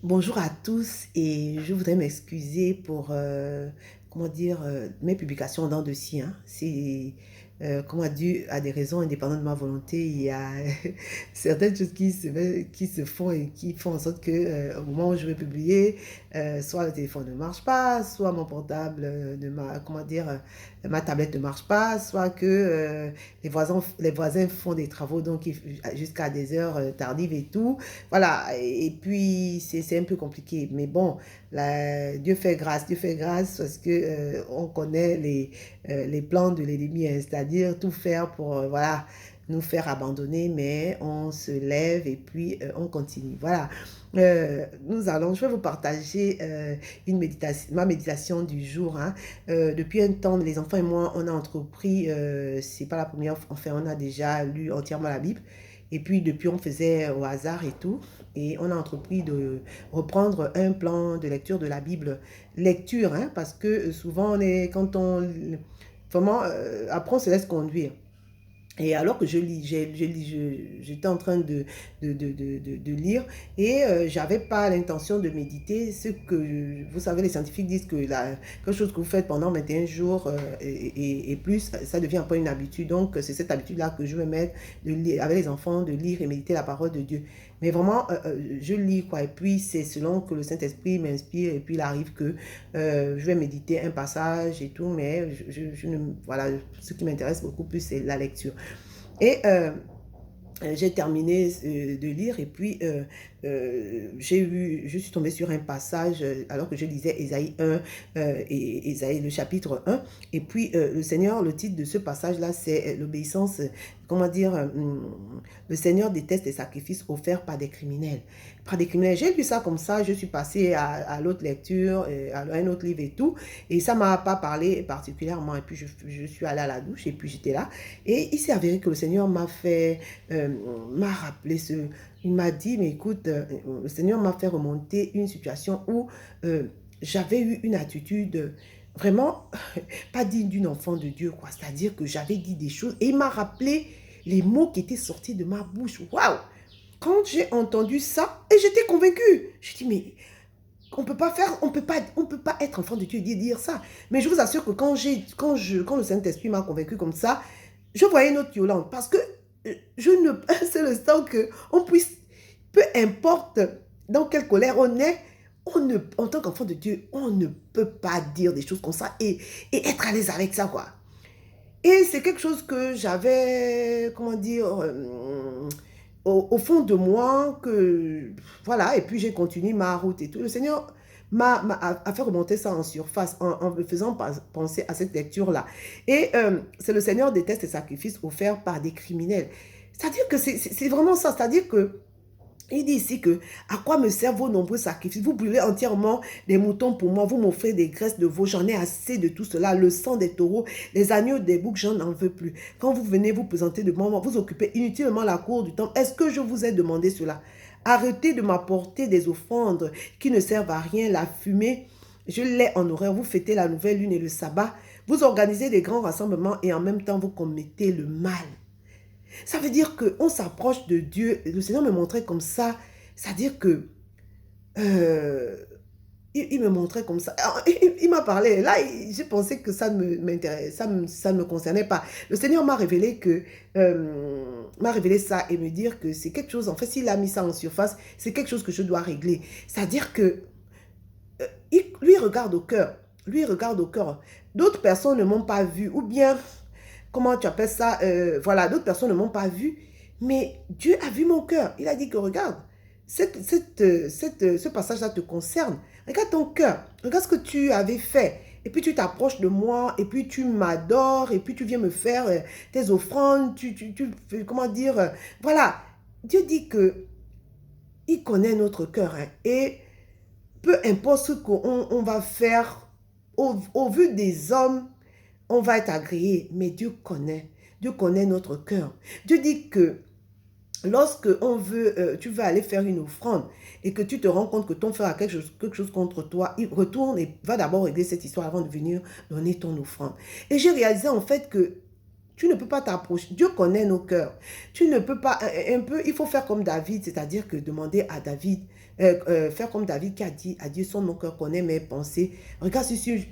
Bonjour à tous et je voudrais m'excuser pour, comment dire, mes publications en dents de scie, hein. C'est, comment dû à des raisons indépendantes de ma volonté. Il y a certaines choses qui se font et qui font en sorte que, au moment où je vais publier, soit le téléphone ne marche pas, soit mon portable, comment dire, ma tablette ne marche pas, soit que les voisins font des travaux donc jusqu'à des heures tardives et tout. Voilà, et puis c'est un peu compliqué. Mais bon, Dieu fait grâce parce que on connaît les plans de l'ennemi, hein, c'est-à-dire tout faire pour voilà, nous faire abandonner, mais on se lève et puis on continue. Voilà. Je vais vous partager ma méditation du jour, hein. Depuis un temps, les enfants et moi, on a entrepris, c'est pas la première fois, enfin, on a déjà lu entièrement la Bible. Et puis, depuis, on faisait au hasard et tout. Et on a entrepris de reprendre un plan de lecture de la Bible. Lecture, hein, parce que souvent, quand on... Vraiment, après, on se laisse conduire. Et alors que je lis, j'étais en train de lire et j'avais pas l'intention de méditer. Ce que, vous savez, les scientifiques disent que quelque chose que vous faites pendant 21 jours et plus, ça devient un peu une habitude. Donc, c'est cette habitude-là que je vais mettre de lire, avec les enfants, de lire et méditer la parole de Dieu. Mais vraiment, je lis quoi. Et puis, c'est selon que le Saint-Esprit m'inspire. Et puis, il arrive que je vais méditer un passage et tout. Mais voilà, ce qui m'intéresse beaucoup plus, c'est la lecture. Et j'ai terminé de lire et puis je suis tombée sur un passage alors que je lisais Ésaïe 1 et Ésaïe le chapitre 1. Et puis le Seigneur, le titre de ce passage-là, c'est l'obéissance, comment dire, le Seigneur déteste les sacrifices offerts par des criminels. Par des criminels. J'ai lu ça comme ça, je suis passée à l'autre lecture, à un autre livre et tout. Et ça ne m'a pas parlé particulièrement. Et puis je suis allée à la douche et puis j'étais là. Et il s'est avéré que le Seigneur m'a rappelé il m'a dit, mais écoute, le Seigneur m'a fait remonter une situation où j'avais eu une attitude vraiment pas digne d'une enfant de Dieu, quoi. C'est-à-dire que j'avais dit des choses et il m'a rappelé les mots qui étaient sortis de ma bouche. Waouh! Quand j'ai entendu ça, et j'étais convaincue. Je dis, mais on peut pas être enfant de Dieu et dire ça. Mais je vous assure que quand le Saint-Esprit m'a convaincu comme ça, je voyais notre Yolande parce que c'est le temps que on puisse, peu importe dans quelle colère on est, en tant qu'enfant de Dieu, on ne peut pas dire des choses comme ça et être à l'aise avec ça, quoi. Et c'est quelque chose que j'avais, comment dire, au fond de moi, que voilà, et puis j'ai continué ma route et tout. Le Seigneur a fait remonter ça en surface en me faisant penser à cette lecture-là. Et c'est le Seigneur déteste les sacrifices offerts par des criminels. C'est-à-dire que c'est vraiment ça. C'est-à-dire que il dit ici que à quoi me servent vos nombreux sacrifices? Vous brûlez entièrement des moutons pour moi, vous m'offrez des graisses de veau, j'en ai assez de tout cela, le sang des taureaux, les agneaux des boucs, j'en n'en veux plus. Quand vous venez vous présenter devant moi, vous occupez inutilement la cour du temple. Est-ce que je vous ai demandé cela? Arrêtez de m'apporter des offrandes qui ne servent à rien, la fumée. Je l'ai en horreur, vous fêtez la nouvelle lune et le sabbat, vous organisez des grands rassemblements et en même temps vous commettez le mal. Ça veut dire qu'on s'approche de Dieu. Le Seigneur me montrait comme ça. C'est-à-dire que euh, il me montrait comme ça. Alors, il m'a parlé. Là, j'ai pensé que ça ne m'intéresse, ça ne me concernait pas. Le Seigneur m'a révélé ça et me dire que c'est quelque chose. En fait, s'il a mis ça en surface, c'est quelque chose que je dois régler. C'est-à-dire que lui regarde au cœur. Lui regarde au cœur. D'autres personnes ne m'ont pas vu. Ou bien comment tu appelles ça, voilà, d'autres personnes ne m'ont pas vu, mais Dieu a vu mon cœur. Il a dit que regarde, ce passage-là te concerne. Regarde ton cœur, regarde ce que tu avais fait. Et puis tu t'approches de moi, et puis tu m'adores, et puis tu viens me faire tes offrandes, comment dire, voilà. Dieu dit que il connaît notre cœur, hein, et peu importe ce qu'on va faire, au vu des hommes, on va être agréé, mais Dieu connaît. Dieu connaît notre cœur. Dieu dit que lorsque tu veux aller faire une offrande et que tu te rends compte que ton frère a quelque chose contre toi, il retourne et va d'abord régler cette histoire avant de venir donner ton offrande. Et j'ai réalisé en fait que Tu ne peux pas t'approcher. Dieu connaît nos cœurs. Tu ne peux pas, un peu, il faut faire comme David, c'est-à-dire que demander à David, faire comme David qui a dit à Dieu, son mon cœur connaît mes pensées. Regarde si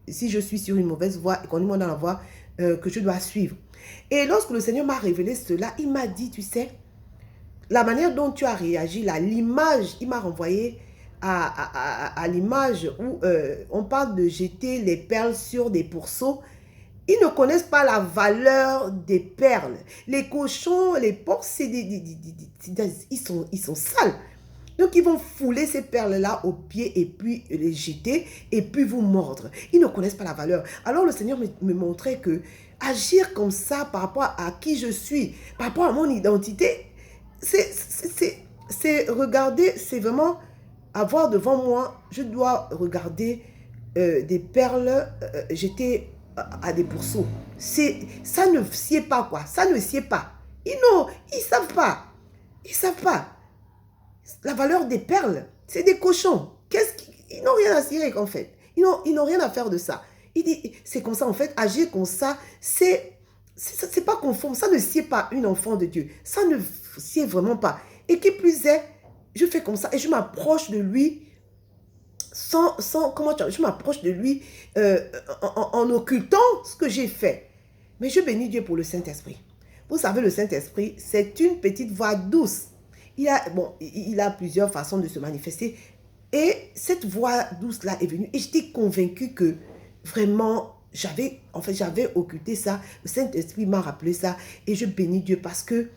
je suis sur une mauvaise voie et conduis-moi dans la voie que je dois suivre. Et lorsque le Seigneur m'a révélé cela, il m'a dit, tu sais, la manière dont tu as réagi, là, l'image, il m'a renvoyé à l'image où on parle de jeter les perles sur des pourceaux. Ils ne connaissent pas la valeur des perles. Les cochons, les porcs, ils sont sales. Donc, ils vont fouler ces perles-là aux pieds et puis les jeter et puis vous mordre. Ils ne connaissent pas la valeur. Alors, le Seigneur me montrait que agir comme ça par rapport à qui je suis, par rapport à mon identité, c'est regarder, c'est vraiment avoir devant moi, je dois regarder des perles jetées à des pourceaux. Ça ne sied pas, quoi. Ça ne sied pas. Ils savent pas. Ils savent pas. La valeur des perles, c'est des cochons. Ils n'ont rien à cirer, en fait. Ils n'ont rien à faire de ça. Il dit, c'est comme ça, en fait, agir comme ça, c'est pas conforme. Ça ne sied pas une enfant de Dieu. Ça ne sied vraiment pas. Et qui plus est, je fais comme ça et je m'approche de lui je m'approche de lui en occultant ce que j'ai fait. Mais je bénis Dieu pour le Saint-Esprit. Vous savez, le Saint-Esprit, c'est une petite voix douce. Il a plusieurs façons de se manifester. Et cette voix douce-là est venue. Et j'étais convaincue que vraiment, j'avais occulté ça. Le Saint-Esprit m'a rappelé ça. Et je bénis Dieu parce que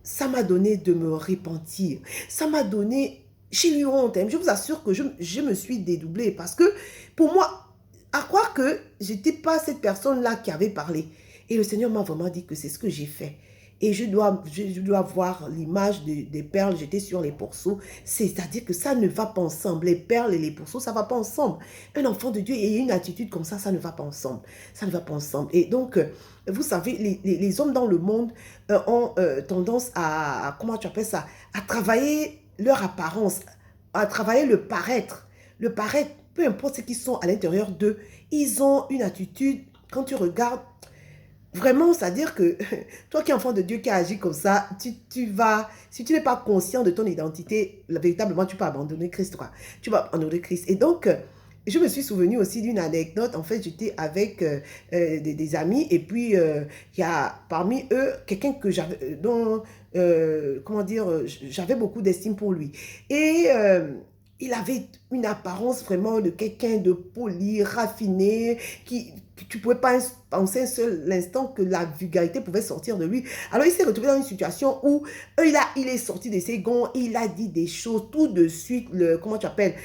ça m'a donné de me repentir. Ça m'a donné... J'ai eu honte. Je vous assure que je me suis dédoublée. Parce que pour moi, à croire que je n'étais pas cette personne-là qui avait parlé. Et le Seigneur m'a vraiment dit que c'est ce que j'ai fait. Et je dois voir l'image des perles jetées sur les pourceaux. C'est-à-dire que ça ne va pas ensemble. Les perles et les pourceaux, ça ne va pas ensemble. Un enfant de Dieu et une attitude comme ça ne va pas ensemble. Ça ne va pas ensemble. Et donc, vous savez, les hommes dans le monde ont tendance à, comment tu appelles ça, à travailler leur apparence, à travailler le paraître. Le paraître, peu importe ce qu'ils sont à l'intérieur d'eux, ils ont une attitude, quand tu regardes, vraiment, c'est-à-dire que toi qui es enfant de Dieu, qui agit comme ça, tu vas, si tu n'es pas conscient de ton identité, véritablement, tu peux abandonner Christ, quoi. Tu vas abandonner Christ. Et donc, je me suis souvenu aussi d'une anecdote. En fait, j'étais avec des amis et puis il y a parmi eux quelqu'un que j'avais, comment dire, j'avais beaucoup d'estime pour lui. Et il avait une apparence vraiment de quelqu'un de poli, raffiné, que tu ne pouvais pas penser un seul instant que la vulgarité pouvait sortir de lui. Alors, il s'est retrouvé dans une situation où il est sorti de ses gonds, il a dit des choses tout de suite, comment tu appelles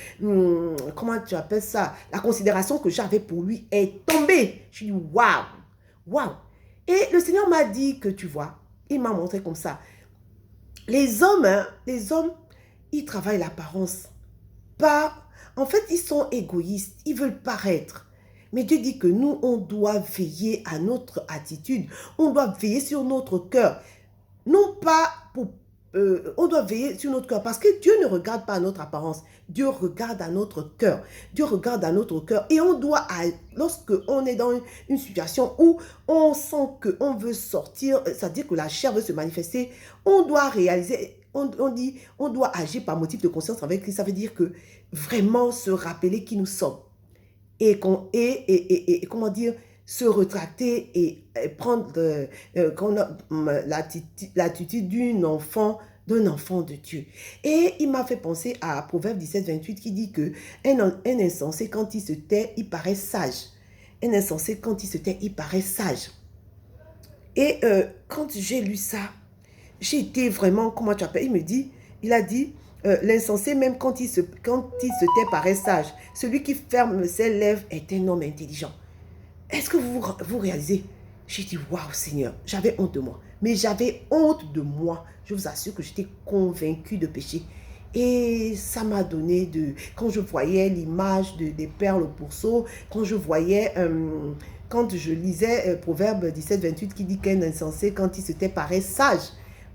ça, la considération que j'avais pour lui est tombée. Je dis, waouh, waouh. Et le Seigneur m'a dit que, tu vois, il m'a montré comme ça. Les hommes, ils travaillent l'apparence. En fait, ils sont égoïstes, ils veulent paraître. Mais Dieu dit que nous, on doit veiller à notre attitude, on doit veiller sur notre cœur. Non pas pour... on doit veiller sur notre cœur parce que Dieu ne regarde pas à notre apparence. Dieu regarde à notre cœur. Dieu regarde à notre cœur. Et on doit, lorsque on est dans une situation où on sent qu'on veut sortir, c'est-à-dire que la chair veut se manifester, on doit réaliser... On doit agir par motif de conscience avec Christ. Ça veut dire que vraiment se rappeler qui nous sommes. Et comment dire, se retracter et prendre l'attitude d'un enfant de Dieu. Et il m'a fait penser à Proverbe 17, 28 qui dit que un insensé, quand il se tait, il paraît sage. Un insensé, quand il se tait, il paraît sage. Et quand j'ai lu ça, j'ai été vraiment, comment tu appelles, il a dit, l'insensé, même quand il se tait, paraît sage. Celui qui ferme ses lèvres est un homme intelligent. Est-ce que vous réalisez? J'ai dit, waouh Seigneur, j'avais honte de moi. Mais j'avais honte de moi. Je vous assure que j'étais convaincue de péché. Et ça m'a donné quand je voyais l'image des perles au pourceau, quand je voyais... quand je lisais Proverbe 17, 28 qui dit qu'un insensé, quand il se tait, paraît sage.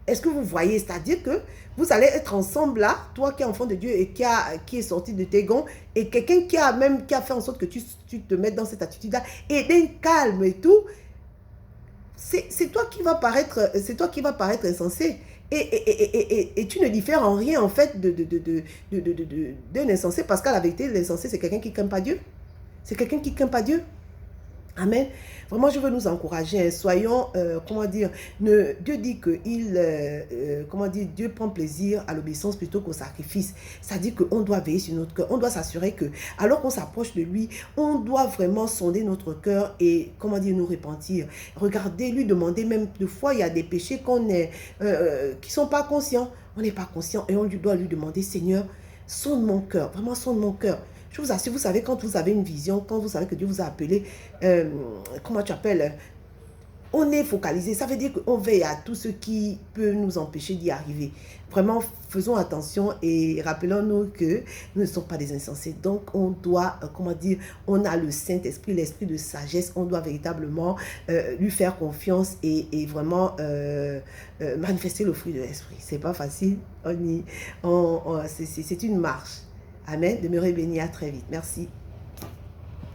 Est-ce que vous voyez? C'est-à-dire que vous allez être ensemble là, toi qui es enfant de Dieu et qui est sorti de tes gonds, et quelqu'un qui a fait en sorte que tu te mettes dans cette attitude-là, et d'un calme et tout. c'est toi qui vas paraître, c'est toi qui vas paraître insensé. Et tu ne diffères en rien, en fait, d'un insensé, parce qu'à la vérité, l'insensé, c'est quelqu'un qui ne craint pas Dieu. C'est quelqu'un qui ne craint pas Dieu. Amen. Vraiment, je veux nous encourager. Hein. Soyons, comment dire, Dieu dit que comment dire, Dieu prend plaisir à l'obéissance plutôt qu'au sacrifice. C'est-à-dire qu'on doit veiller sur notre cœur. On doit s'assurer que, alors qu'on s'approche de lui, on doit vraiment sonder notre cœur et, comment dire, nous repentir. Regardez, lui demander, même de fois, il y a des péchés qui ne sont pas conscients. On n'est pas conscient et on doit lui demander, Seigneur, sonde mon cœur, vraiment sonde mon cœur. Je vous assure, vous savez, quand vous avez une vision, quand vous savez que Dieu vous a appelé, comment tu appelles, on est focalisé. Ça veut dire qu'on veille à tout ce qui peut nous empêcher d'y arriver. Vraiment, faisons attention et rappelons-nous que nous ne sommes pas des insensés. Donc, on doit, comment dire, on a le Saint-Esprit, l'esprit de sagesse. On doit véritablement lui faire confiance et vraiment manifester le fruit de l'esprit. C'est pas facile. C'est une marche. Amen. Demeurez bénis. À très vite. Merci.